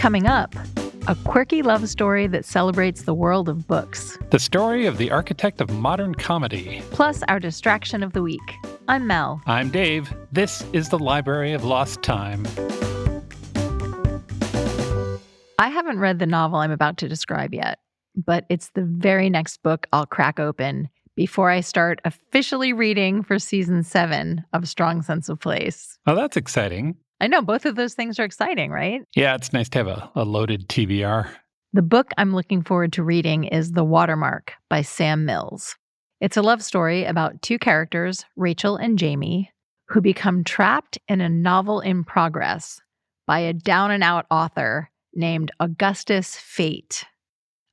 Coming up, a quirky love story that celebrates the world of books. The story of the architect of modern comedy. Plus our distraction of the week. I'm Mel. I'm Dave. This is the Library of Lost Time. I haven't read the novel I'm about to describe yet, but it's the very next book I'll crack open before I start officially reading for season 7 of Strong Sense of Place. Oh, that's exciting. I know, both of those things are exciting, right? Yeah, it's nice to have a loaded TBR. The book I'm looking forward to reading is The Watermark by Sam Mills. It's a love story about two characters, Rachel and Jamie, who become trapped in a novel in progress by a down-and-out author named Augustus Fate.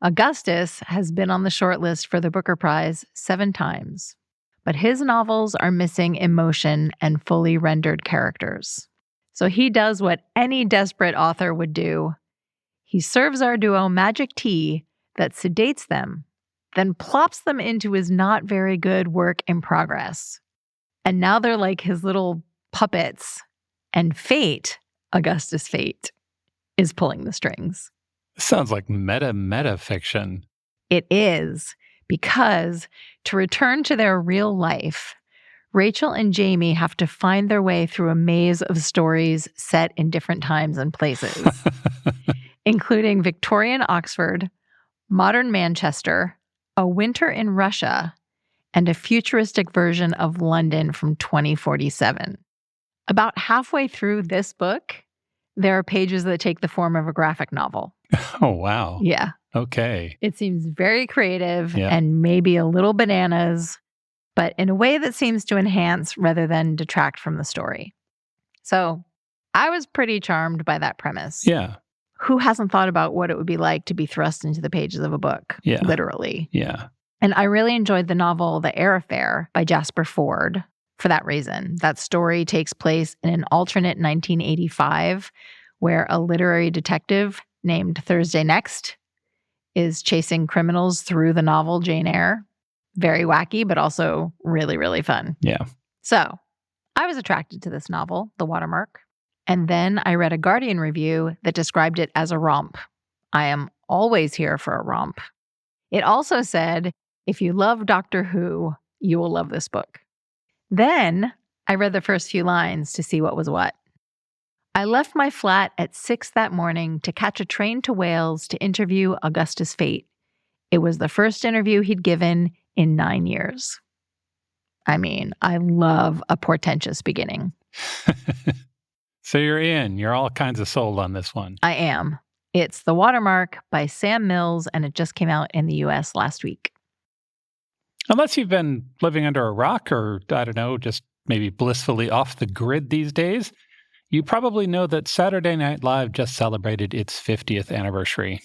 Augustus has been on the shortlist for the Booker Prize 7 times, but his novels are missing emotion and fully rendered characters. So he does what any desperate author would do. He serves our duo magic tea that sedates them, then plops them into his not very good work in progress. And now they're like his little puppets. And Fate, Augustus Fate, is pulling the strings. Sounds like meta fiction. It is, because to return to their real life, Rachel and Jamie have to find their way through a maze of stories set in different times and places, including Victorian Oxford, modern Manchester, a winter in Russia, and a futuristic version of London from 2047. About halfway through this book, there are pages that take the form of a graphic novel. Oh, wow. Yeah. Okay. It seems very creative and maybe a little bananas, but in a way that seems to enhance rather than detract from the story. So I was pretty charmed by that premise. Yeah. Who hasn't thought about what it would be like to be thrust into the pages of a book? Yeah. Literally. Yeah. And I really enjoyed the novel The Air Affair by Jasper Fforde for that reason. That story takes place in an alternate 1985 where a literary detective named Thursday Next is chasing criminals through the novel Jane Eyre. Very wacky, but also really, really fun. Yeah. So I was attracted to this novel, The Watermark. And then I read a Guardian review that described it as a romp. I am always here for a romp. It also said, if you love Doctor Who, you will love this book. Then I read the first few lines to see what was what. I left my flat at 6 that morning to catch a train to Wales to interview Augustus Fate. It was the first interview he'd given in 9 years. I mean, I love a portentous beginning. So you're in. You're all kinds of sold on this one. I am. It's The Watermark by Sam Mills, and it just came out in the U.S. last week. Unless you've been living under a rock or, I don't know, just maybe blissfully off the grid these days, you probably know that Saturday Night Live just celebrated its 50th anniversary.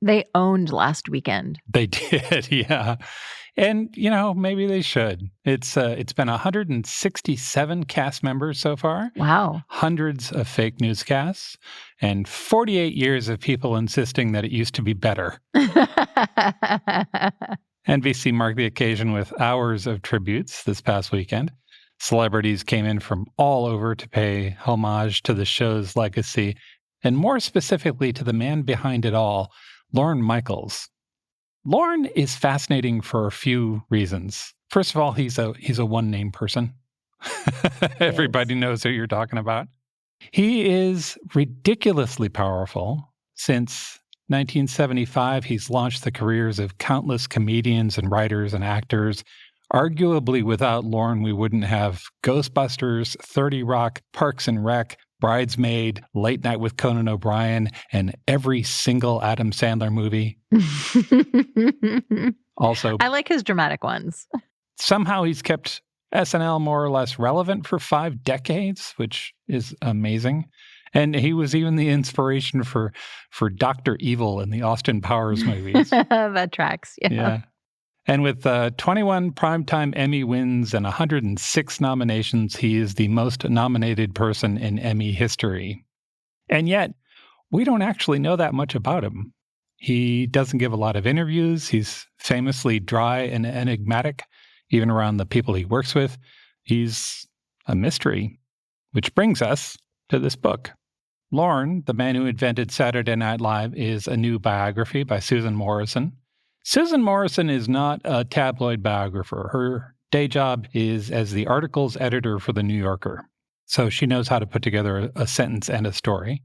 They owned last weekend. They did, yeah. And, maybe they should. It's been 167 cast members so far. Wow. Hundreds of fake newscasts, and 48 years of people insisting that it used to be better. NBC marked the occasion with hours of tributes this past weekend. Celebrities came in from all over to pay homage to the show's legacy, and more specifically to the man behind it all, Lorne Michaels. Lorne is fascinating for a few reasons. First of all, he's a one-name person. Everybody knows who you're talking about. He is ridiculously powerful. Since 1975, he's launched the careers of countless comedians and writers and actors. Arguably, without Lorne, we wouldn't have Ghostbusters, 30 Rock, Parks and Rec, Bridesmaid, Late Night with Conan O'Brien, and every single Adam Sandler movie. Also, I like his dramatic ones. Somehow he's kept SNL more or less relevant for 5 decades, which is amazing. And he was even the inspiration for Dr. Evil in the Austin Powers movies. That tracks, yeah. And with 21 Primetime Emmy wins and 106 nominations, he is the most nominated person in Emmy history. And yet, we don't actually know that much about him. He doesn't give a lot of interviews. He's famously dry and enigmatic, even around the people he works with. He's a mystery, which brings us to this book. Lorne, the Man Who Invented Saturday Night Live, is a new biography by Susan Morrison. Susan Morrison is not a tabloid biographer. Her day job is as the articles editor for The New Yorker. So she knows how to put together a sentence and a story.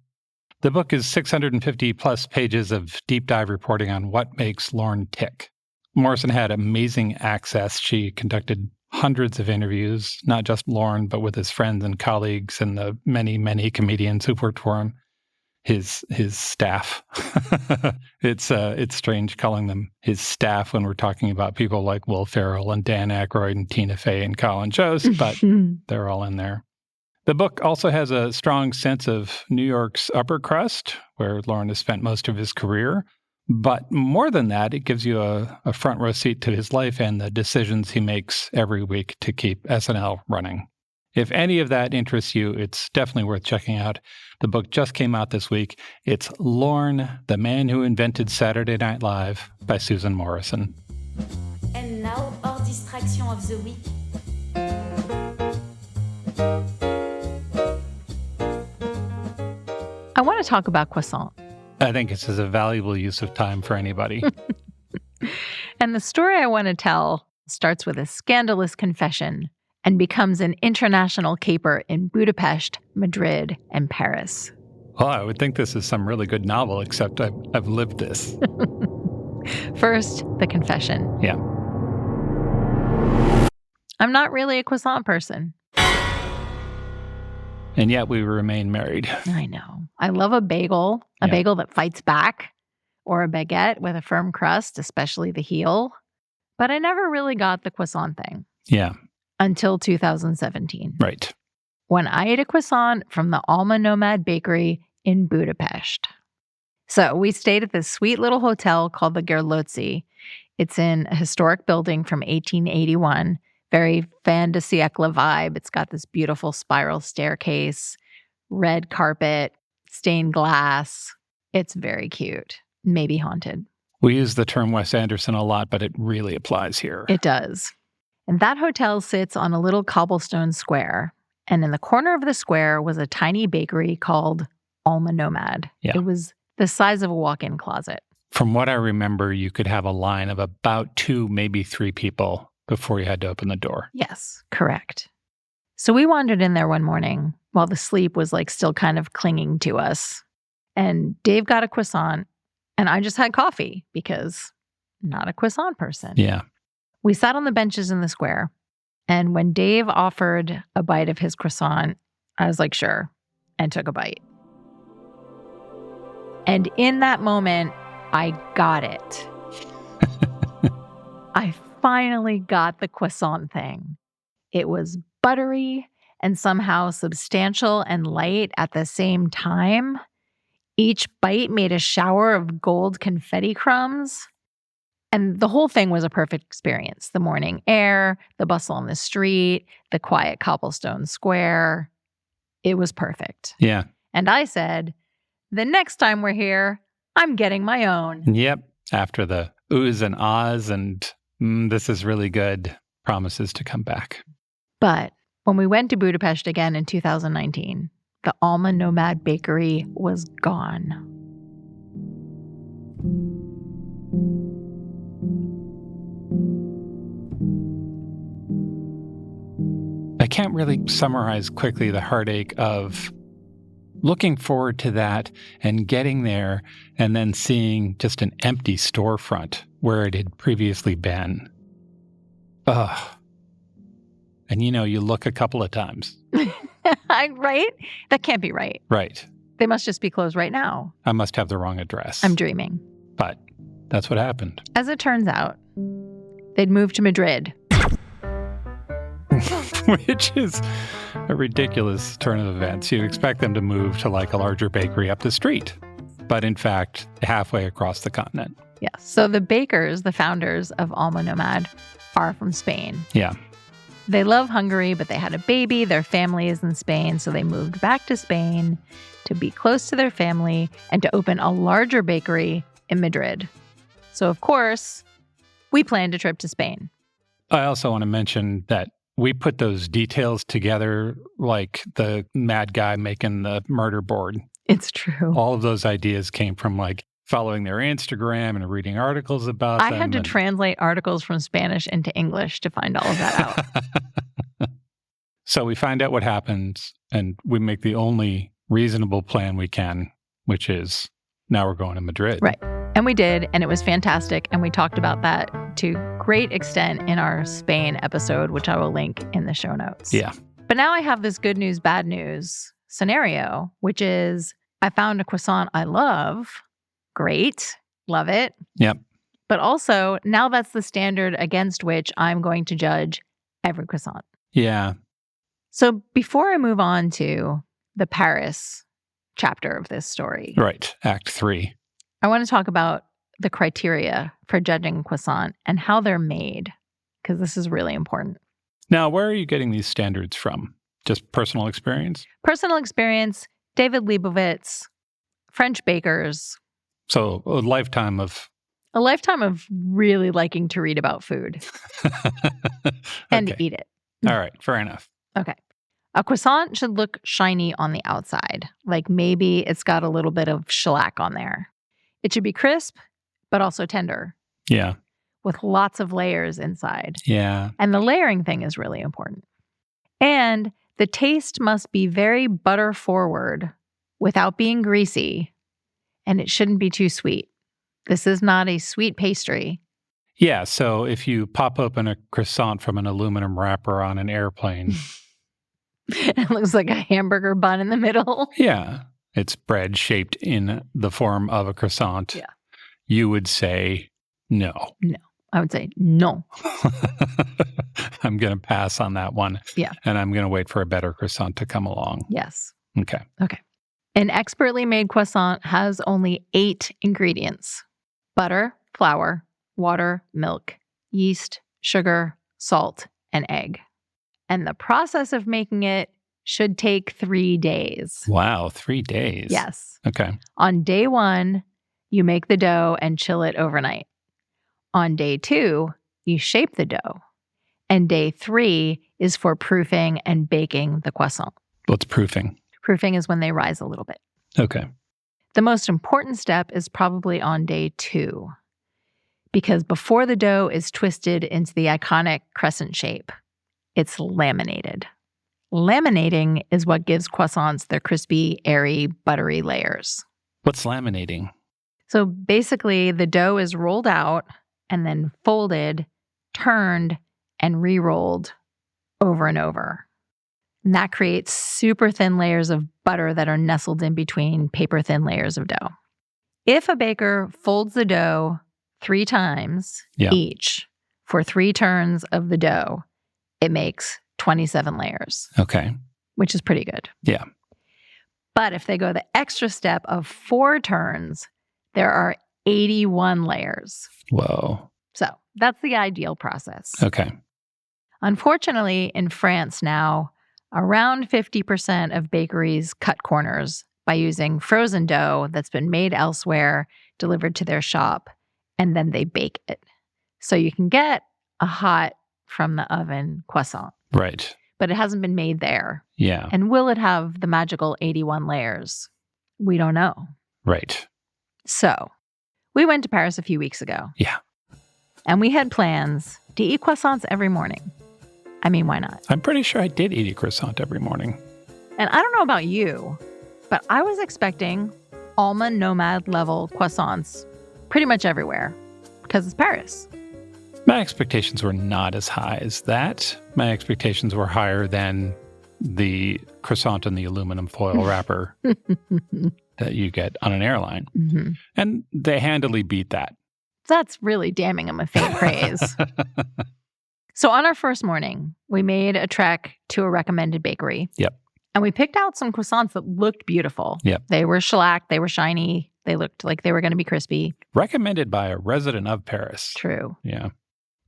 The book is 650 plus pages of deep dive reporting on what makes Lorne tick. Morrison had amazing access. She conducted hundreds of interviews, not just Lorne, but with his friends and colleagues and the many, many comedians who've worked for him. His staff. It's strange calling them his staff when we're talking about people like Will Ferrell and Dan Aykroyd and Tina Fey and Colin Jost, but they're all in there. The book also has a strong sense of New York's upper crust, where Lorne has spent most of his career. But more than that, it gives you a front row seat to his life and the decisions he makes every week to keep SNL running. If any of that interests you, it's definitely worth checking out. The book just came out this week. It's Lorne, the Man Who Invented Saturday Night Live by Susan Morrison. And now, our distraction of the week. I want to talk about Croissant. I think this is a valuable use of time for anybody. And the story I want to tell starts with a scandalous confession and becomes an international caper in Budapest, Madrid, and Paris. Well, I would think this is some really good novel, except I've lived this. First, the confession. Yeah. I'm not really a croissant person. And yet we remain married. I know. I love a bagel that fights back, or a baguette with a firm crust, especially the heel. But I never really got the croissant thing. Yeah. Until 2017. Right. When I ate a croissant from the Alma Nomad Bakery in Budapest. So we stayed at this sweet little hotel called the LoLT. It's in a historic building from 1881. Very fin de siècle vibe. It's got this beautiful spiral staircase, red carpet, stained glass. It's very cute. Maybe haunted. We use the term Wes Anderson a lot, but it really applies here. It does. And that hotel sits on a little cobblestone square. And in the corner of the square was a tiny bakery called Alma Nomad. Yeah. It was the size of a walk-in closet. From what I remember, you could have a line of about 2, maybe 3 people before you had to open the door. Yes, correct. So we wandered in there one morning while the sleep was still kind of clinging to us. And Dave got a croissant and I just had coffee because I'm not a croissant person. Yeah. We sat on the benches in the square. And when Dave offered a bite of his croissant, I was like, sure, and took a bite. And in that moment, I got it. I finally got the croissant thing. It was buttery and somehow substantial and light at the same time. Each bite made a shower of gold confetti crumbs. And the whole thing was a perfect experience. The morning air, the bustle on the street, the quiet cobblestone square. It was perfect. Yeah. And I said, the next time we're here, I'm getting my own. Yep. After the oohs and ahs and this is really good promises to come back. But when we went to Budapest again in 2019, the Alma Nomad Bakery was gone. I can't really summarize quickly the heartache of looking forward to that and getting there and then seeing just an empty storefront where it had previously been. Ugh. And you look a couple of times. Right? That can't be right. Right. They must just be closed right now. I must have the wrong address. I'm dreaming. But that's what happened. As it turns out, they'd moved to Madrid. Which is a ridiculous turn of events. You'd expect them to move to a larger bakery up the street. But in fact, halfway across the continent. Yes. So the bakers, the founders of Alma Nomad, are from Spain. Yeah. They love Hungary, but they had a baby. Their family is in Spain, so they moved back to Spain to be close to their family and to open a larger bakery in Madrid. So, of course, we planned a trip to Spain. I also want to mention that we put those details together like the mad guy making the murder board. It's true. All of those ideas came from like following their Instagram and reading articles about them. I had to translate articles from Spanish into English to find all of that out. So we find out what happens, and we make the only reasonable plan we can, which is now we're going to Madrid. Right. And we did, and it was fantastic. And we talked about that to great extent in our Spain episode, which I will link in the show notes. Yeah. But now I have this good news, bad news scenario, which is I found a croissant I love. Great. Love it. Yep. But also, now that's the standard against which I'm going to judge every croissant. Yeah. So before I move on to the Paris chapter of this story, Right. Act 3. I want to talk about the criteria for judging croissant and how they're made, because this is really important. Now, where are you getting these standards from? Just personal experience? Personal experience, David Leibovitz, French bakers, So a lifetime of... a lifetime of really liking to read about food and Okay. eat it. All right. Fair enough. Okay. A croissant should look shiny on the outside, like maybe it's got a little bit of shellac on there. It should be crisp, but also tender, Yeah. with lots of layers inside. Yeah. And the layering thing is really important. And the taste must be very butter forward without being greasy, and it shouldn't be too sweet. This is not a sweet pastry. Yeah. So if you pop open a croissant from an aluminum wrapper on an airplane, It looks like a hamburger bun in the middle. yeah, it's bread shaped in the form of a croissant. Yeah. You would say no. I would say no. I'm going to pass on that one. Yeah. And I'm going to wait for a better croissant to come along. Yes. Okay. An expertly made croissant has only 8 ingredients: butter, flour, water, milk, yeast, sugar, salt, and egg. And the process of making it should take 3 days. Wow. 3 days. Yes. Okay. On day 1, you make the dough and chill it overnight. On day 2, you shape the dough. And day 3 is for proofing and baking the croissant. What's proofing? Proofing is when they rise a little bit. Okay. The most important step is probably on day 2, because before the dough is twisted into the iconic crescent shape, it's laminated. Laminating is what gives croissants their crispy, airy, buttery layers. What's laminating? So basically, the dough is rolled out and then folded, turned, and re-rolled over and over. And that creates super thin layers of butter that are nestled in between paper-thin layers of dough. If a baker folds the dough 3 times each for 3 turns of the dough, it makes 27 layers, Okay. which is pretty good. Yeah. But if they go the extra step of 4 turns, there are 81 layers. Whoa. So that's the ideal process. Okay. Unfortunately, in France now, around 50% of bakeries cut corners by using frozen dough that's been made elsewhere, delivered to their shop, and then they bake it. So you can get a hot from the oven croissant, Right. but it hasn't been made there. Yeah. And will it have the magical 81 layers? We don't know. Right. So we went to Paris a few weeks ago. Yeah. And we had plans to eat croissants every morning. I mean, why not? I'm pretty sure I did eat a croissant every morning. And I don't know about you, but I was expecting almond nomad level croissants pretty much everywhere because it's Paris. My expectations were not as high as that. My expectations were higher than the croissant in the aluminum foil wrapper that you get on an airline. Mm-hmm. And they handily beat that. That's really damning them a faint praise. So on our first morning, we made a trek to a recommended bakery. Yep. And we picked out some croissants that looked beautiful. Yep. They were shellac, they were shiny, they looked like they were going to be crispy. Recommended by a resident of Paris. True. Yeah.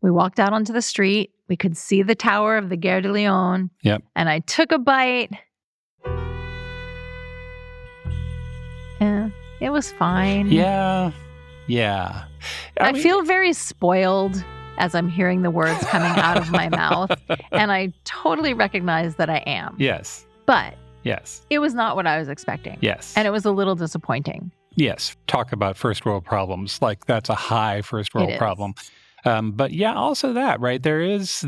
We walked out onto the street. We could see the tower of the Gare de Lyon. Yep. And I took a bite. Yeah, it was fine. Yeah. Yeah. I mean, feel very spoiled as I'm hearing the words coming out of my mouth. And I totally recognize that I am. Yes. But Yes. It was not what I was expecting. Yes. And it was a little disappointing. Yes. Talk about first world problems. Like that's a high first world problem. But yeah, also that, right? There is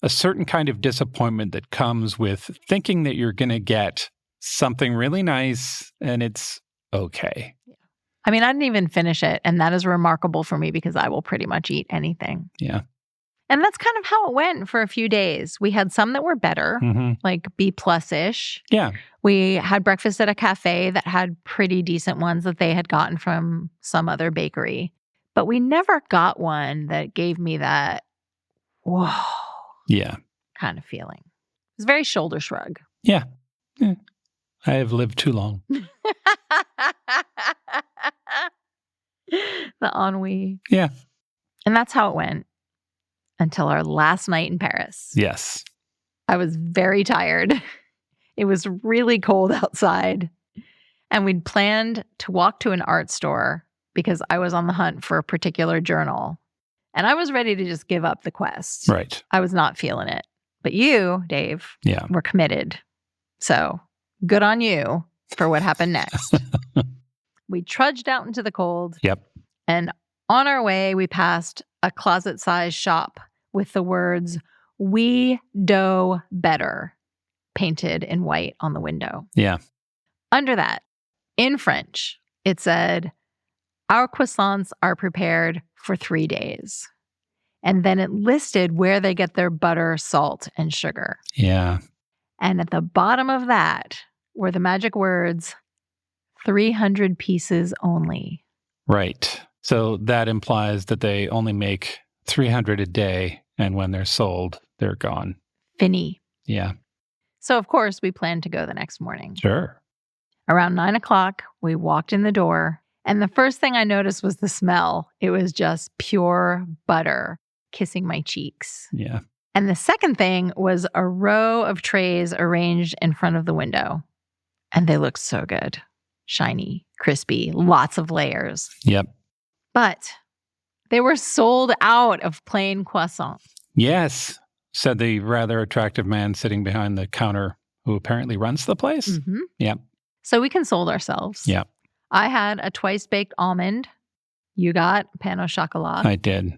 a certain kind of disappointment that comes with thinking that you're going to get something really nice and it's okay. Yeah. I mean, I didn't even finish it. And that is remarkable for me because I will pretty much eat anything. Yeah. And that's kind of how it went for a few days. We had some that were better, like B+-ish. Yeah. We had breakfast at a cafe that had pretty decent ones that they had gotten from some other bakery. But we never got one that gave me that, whoa, kind of feeling. It was very shoulder shrug. Yeah. I have lived too long. The ennui. Yeah. And that's how it went until our last night in Paris. Yes. I was very tired. It was really cold outside. And we'd planned to walk to an art store because I was on the hunt for a particular journal. And I was ready to just give up the quest. Right. I was not feeling it. But you, Dave, were committed. So good on you for what happened next. We trudged out into the cold. Yep. And on our way, we passed a closet-sized shop with the words, "We dough better," painted in white on the window. Yeah. Under that, in French, it said, "Our croissants are prepared for 3 days." And then it listed where they get their butter, salt, and sugar. Yeah. And at the bottom of that were the magic words, 300 pieces only. Right. So that implies that they only make 300 a day, and when they're sold, they're gone. Fini. Yeah. So, of course, we planned to go the next morning. Sure. Around 9 o'clock, we walked in the door, and the first thing I noticed was the smell. It was just pure butter kissing my cheeks. Yeah. And the second thing was a row of trays arranged in front of the window. And they looked so good. Shiny, crispy, lots of layers. Yep. But they were sold out of plain croissant. Yes, said the rather attractive man sitting behind the counter who apparently runs the place. Mm-hmm. Yep. So we consoled ourselves. Yep. I had a twice-baked almond. You got pain au chocolat. I did.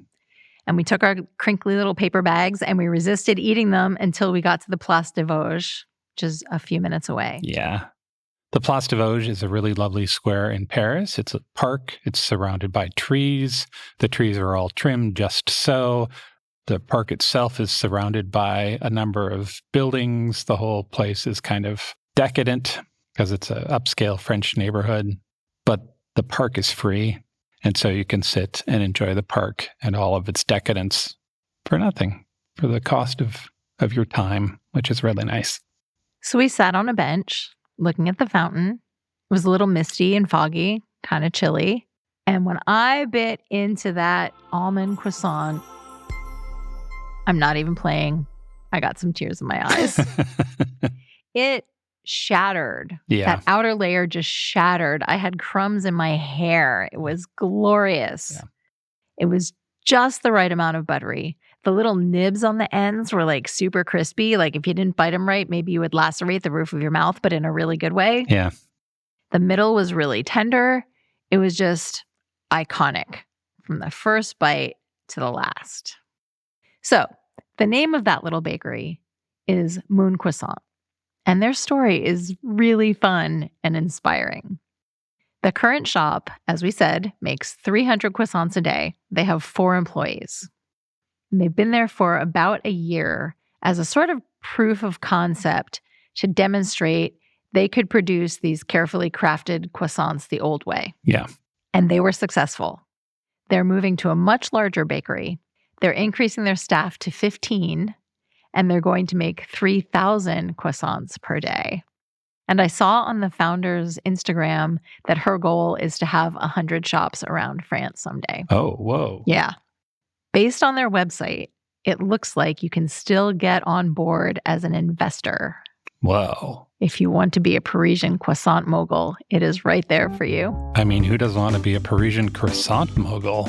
And we took our crinkly little paper bags and we resisted eating them until we got to the Place des Vosges, which is a few minutes away. Yeah. The Place des Vosges is a really lovely square in Paris. It's a park. It's surrounded by trees. The trees are all trimmed just so. The park itself is surrounded by a number of buildings. The whole place is kind of decadent because it's an upscale French neighborhood. But the park is free. And so you can sit and enjoy the park and all of its decadence for nothing, for the cost of your time, which is really nice. So we sat on a bench looking at the fountain. It was a little misty and foggy, kind of chilly. And when I bit into that almond croissant, I'm not even playing. I got some tears in my eyes. It shattered. Yeah. That outer layer just shattered. I had crumbs in my hair. It was glorious. Yeah. It was just the right amount of buttery. The little nibs on the ends were like super crispy. Like if you didn't bite them right, maybe you would lacerate the roof of your mouth, but in a really good way. Yeah. The middle was really tender. It was just iconic from the first bite to the last. So the name of that little bakery is Moon Croissant. And their story is really fun and inspiring. The current shop, as we said, makes 300 croissants a day. They have 4 employees. And they've been there for about a year as a sort of proof of concept to demonstrate they could produce these carefully crafted croissants the old way. Yeah. And they were successful. They're moving to a much larger bakery. They're increasing their staff to 15, and they're going to make 3,000 croissants per day. And I saw on the founder's Instagram that her goal is to have 100 shops around France someday. Oh, whoa. Yeah. Based on their website, it looks like you can still get on board as an investor. Whoa. If you want to be a Parisian croissant mogul, it is right there for you. I mean, who doesn't want to be a Parisian croissant mogul?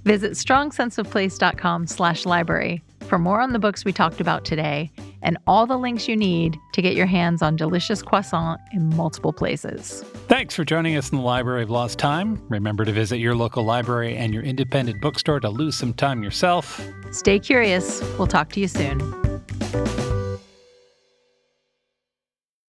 Visit strongsenseofplace.com/library for more on the books we talked about today and all the links you need to get your hands on delicious croissant in multiple places. Thanks for joining us in the Library of Lost Time. Remember to visit your local library and your independent bookstore to lose some time yourself. Stay curious. We'll talk to you soon.